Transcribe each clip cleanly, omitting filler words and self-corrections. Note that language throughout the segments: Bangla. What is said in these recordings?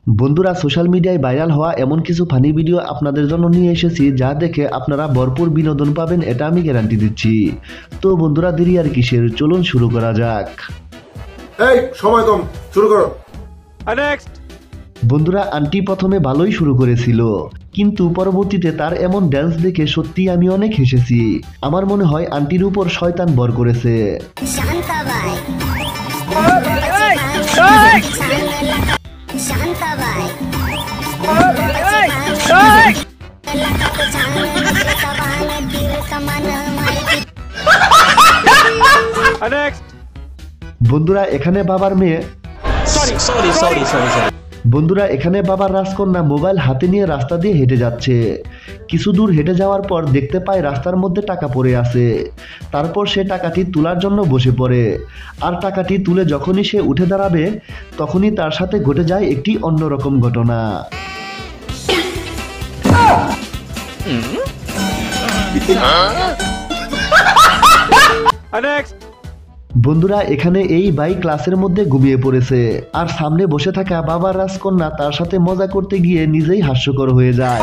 বন্ধুরা, সোশ্যাল মিডিয়ায় ভাইরাল হওয়া এমন কিছু ফানি ভিডিও আপনাদের জন্য নিয়ে এসেছি, যা দেখে আপনারা ভরপুর বিনোদন পাবেন, এটা আমি গ্যারান্টি দিচ্ছি। তো বন্ধুরা, দেরি আর কিসের, চলুন শুরু করা যাক। এই সময় কম, শুরু করো। নেক্সট। বন্ধুরা, আন্টি প্রথমে ভালোই শুরু করেছিল, কিন্তু পরবর্তীতে তার এমন ড্যান্স দেখে সত্যি আমি অনেক হেসেছি। আমার মনে হয় আন্টির উপর শয়তান বর করেছে। বন্ধুরা, এখানে বাবার মেয়ে বন্ধুরা এখানে বাবার রাজকন্যা মোবাইল হাতে নিয়ে রাস্তা দিয়ে হেঁটে যাচ্ছে। কিছু দূর হেঁটে যাওয়ার পর দেখতে পায় রাস্তার মধ্যে টাকা পড়ে আছে। তারপর সে টাকাটি তোলার জন্য বসে পড়ে, আর টাকাটি তুলে যখনই সে উঠে দাঁড়াবে, তখনই তার সাথে ঘটে যায় একটি অন্যরকম ঘটনা। বন্ধুরা, এখানে এই ভাই ক্লাসের মধ্যে ঘুমিয়ে পড়েছে, আর সামনে বসে থাকা বাবার রাজকন্যা তার সাথে মজা করতে গিয়ে নিজেই হাস্যকর হয়ে যায়।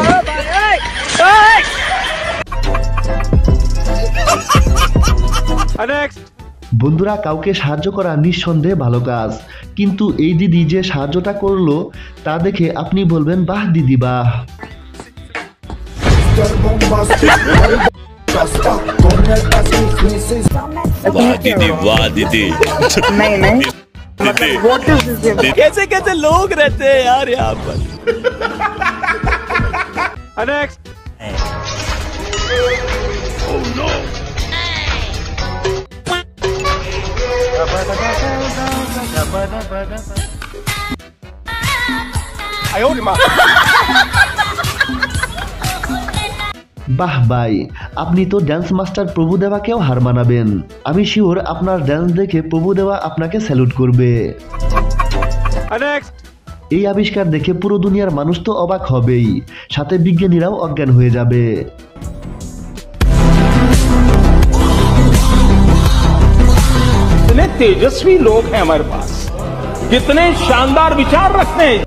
বন্ধুরা, কাউকে সাহায্য করা নিঃসন্দেহে ভালো কাজ, কিন্তু এই দিদি যে সাহায্যটা করলো তা দেখে আপনি বলবেন, বাহ দিদি বাহ। वाह दीदी वाह दीदी। नहीं मतलब what is this? कैसे कैसे लोग रहते हैं यार यहाँ पर। नेक्स्ट। বাহ ভাই, আপনি তো ড্যান্স মাস্টার প্রভুদেবাকেও হার মানাবেন। আমি শিওর আপনার ড্যান্স দেখে প্রভুদেবা আপনাকে স্যালুট করবে। এই আবিষ্কার দেখে পুরো দুনিয়ার মানুষ তো অবাক হবেই, সাথে বিজ্ঞানীরাও অজ্ঞান হয়ে যাবে। इतने तेजस्वी लोग हैं हमारे पास, कितने शानदार विचार रखते हैं